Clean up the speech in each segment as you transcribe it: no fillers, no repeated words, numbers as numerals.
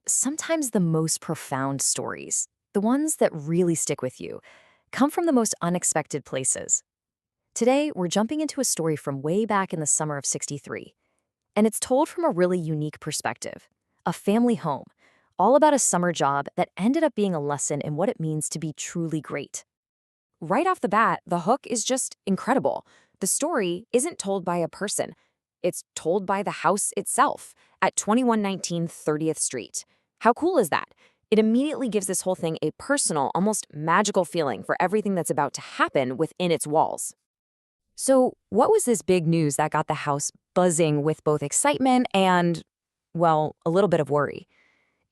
Sometimes the most profound stories, the ones that really stick with you, come from the most unexpected places. Today, we're jumping into a story from way back in the summer of '63, and it's told from a really unique perspective, a family home, all about a summer job that ended up being a lesson in what it means to be truly great. Right off the bat, the hook is just incredible. The story isn't told by a person. It's told by the house itself at 2119 30th Street. How cool is that? It immediately gives this whole thing a personal, almost magical feeling for everything that's about to happen within its walls. So, what was this big news that got the house buzzing with both excitement and, well, a little bit of worry?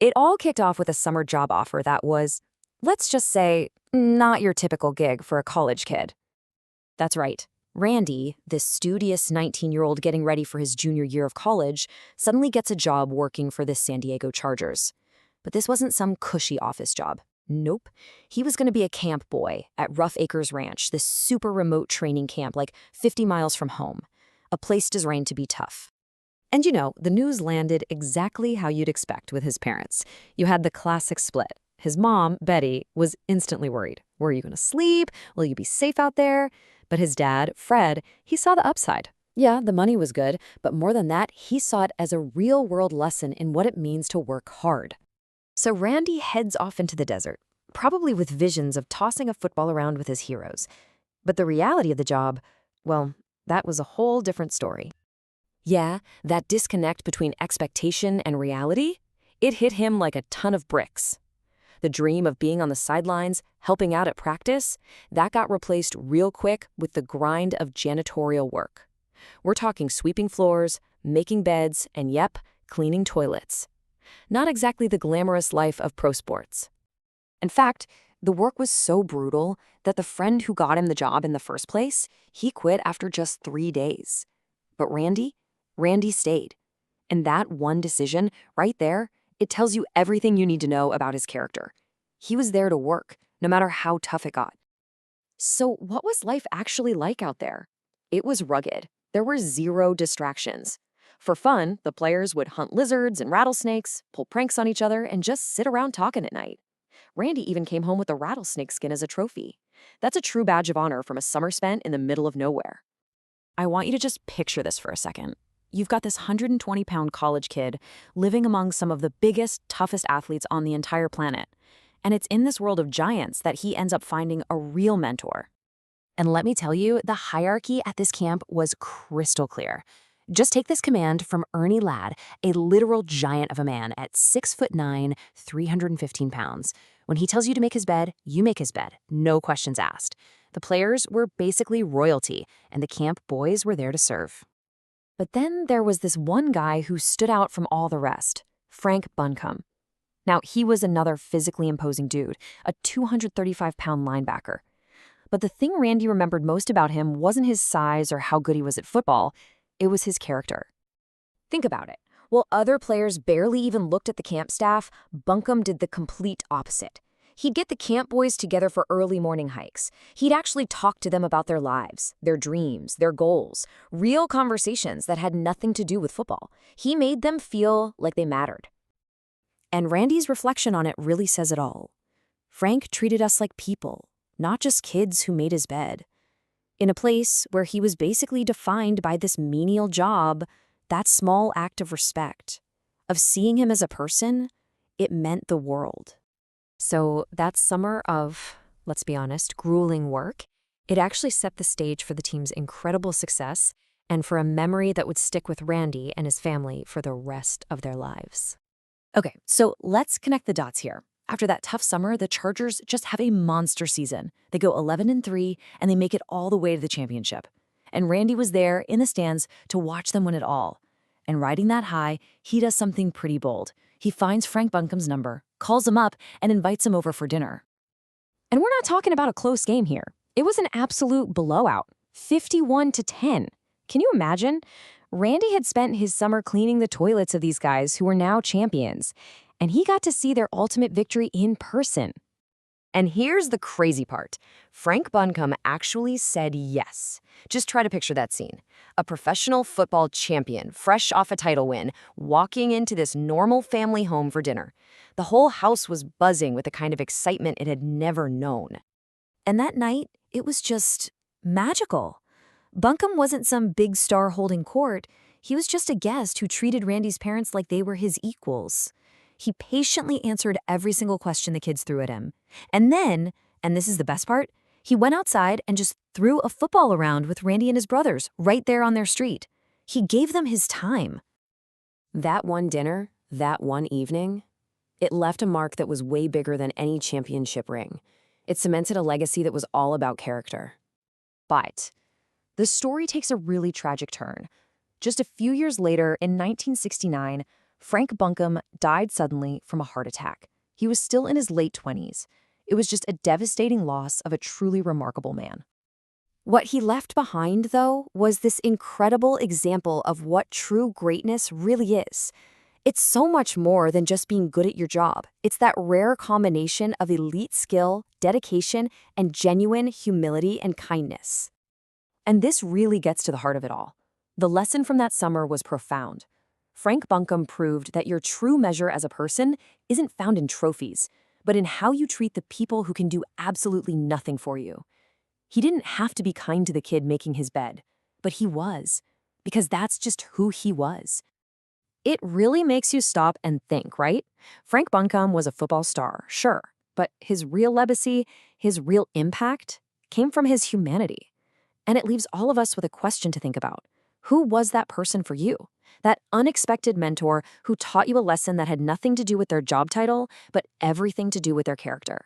It all kicked off with a summer job offer that was, let's just say, not your typical gig for a college kid. That's right. Randy, this studious 19-year-old getting ready for his junior year of college, suddenly gets a job working for the San Diego Chargers. But this wasn't some cushy office job. Nope. He was going to be a camp boy at Rough Acres Ranch, this super remote training camp like 50 miles from home, a place designed to be tough. And the news landed exactly how you'd expect with his parents. You had the classic split. His mom, Betty, was instantly worried. Where are you going to sleep? Will you be safe out there? But his dad, Fred, he saw the upside. Yeah, the money was good, but more than that, he saw it as a real-world lesson in what it means to work hard. So Randy heads off into the desert, probably with visions of tossing a football around with his heroes. But the reality of the job, well, that was a whole different story. Yeah, that disconnect between expectation and reality, it hit him like a ton of bricks. The dream of being on the sidelines, helping out at practice, that got replaced real quick with the grind of janitorial work. We're talking sweeping floors, making beds, and cleaning toilets. Not exactly the glamorous life of pro sports. In fact, the work was so brutal that the friend who got him the job in the first place, he quit after just 3 days. But Randy stayed. And that one decision, right there, it tells you everything you need to know about his character. He was there to work, no matter how tough it got. So what was life actually like out there? It was rugged. There were zero distractions. For fun, the players would hunt lizards and rattlesnakes, pull pranks on each other, and just sit around talking at night. Randy even came home with a rattlesnake skin as a trophy. That's a true badge of honor from a summer spent in the middle of nowhere. I want you to just picture this for a second. You've got this 120-pound college kid living among some of the biggest, toughest athletes on the entire planet. And it's in this world of giants that he ends up finding a real mentor. And let me tell you, the hierarchy at this camp was crystal clear. Just take this command from Ernie Ladd, a literal giant of a man at 6'9", 315 pounds. When he tells you to make his bed, you make his bed, no questions asked. The players were basically royalty, and the camp boys were there to serve. But then there was this one guy who stood out from all the rest, Frank Buncombe. Now, he was another physically imposing dude, a 235-pound linebacker. But the thing Randy remembered most about him wasn't his size or how good he was at football. It was his character. Think about it. While other players barely even looked at the camp staff, Buncombe did the complete opposite. He'd get the camp boys together for early morning hikes. He'd actually talk to them about their lives, their dreams, their goals, real conversations that had nothing to do with football. He made them feel like they mattered. And Randy's reflection on it really says it all. Frank treated us like people, not just kids who made his bed. In a place where he was basically defined by this menial job, that small act of respect, of seeing him as a person, it meant the world. So that summer of, let's be honest, grueling work, it actually set the stage for the team's incredible success and for a memory that would stick with Randy and his family for the rest of their lives. Okay, so let's connect the dots here. After that tough summer, the Chargers just have a monster season. They go 11-3, and they make it all the way to the championship. And Randy was there in the stands to watch them win it all. And riding that high, he does something pretty bold. He finds Frank Buncombe's number, calls him up, and invites him over for dinner. And we're not talking about a close game here. It was an absolute blowout, 51-10. Can you imagine? Randy had spent his summer cleaning the toilets of these guys who were now champions, and he got to see their ultimate victory in person. And here's the crazy part. Frank Buncombe actually said yes. Just try to picture that scene. A professional football champion, fresh off a title win, walking into this normal family home for dinner. The whole house was buzzing with the kind of excitement it had never known. And that night, it was just magical. Buncombe wasn't some big star holding court. He was just a guest who treated Randy's parents like they were his equals. He patiently answered every single question the kids threw at him. And then, and this is the best part, he went outside and just threw a football around with Randy and his brothers right there on their street. He gave them his time. That one dinner, that one evening, it left a mark that was way bigger than any championship ring. It cemented a legacy that was all about character. But the story takes a really tragic turn. Just a few years later, in 1969, Frank Buncombe died suddenly from a heart attack. He was still in his late 20s. It was just a devastating loss of a truly remarkable man. What he left behind, though, was this incredible example of what true greatness really is. It's so much more than just being good at your job. It's that rare combination of elite skill, dedication, and genuine humility and kindness. And this really gets to the heart of it all. The lesson from that summer was profound. Frank Buncombe proved that your true measure as a person isn't found in trophies, but in how you treat the people who can do absolutely nothing for you. He didn't have to be kind to the kid making his bed, but he was, because that's just who he was. It really makes you stop and think, right? Frank Buncombe was a football star, sure, but his real legacy, his real impact, came from his humanity. And it leaves all of us with a question to think about. Who was that person for you? That unexpected mentor who taught you a lesson that had nothing to do with their job title, but everything to do with their character.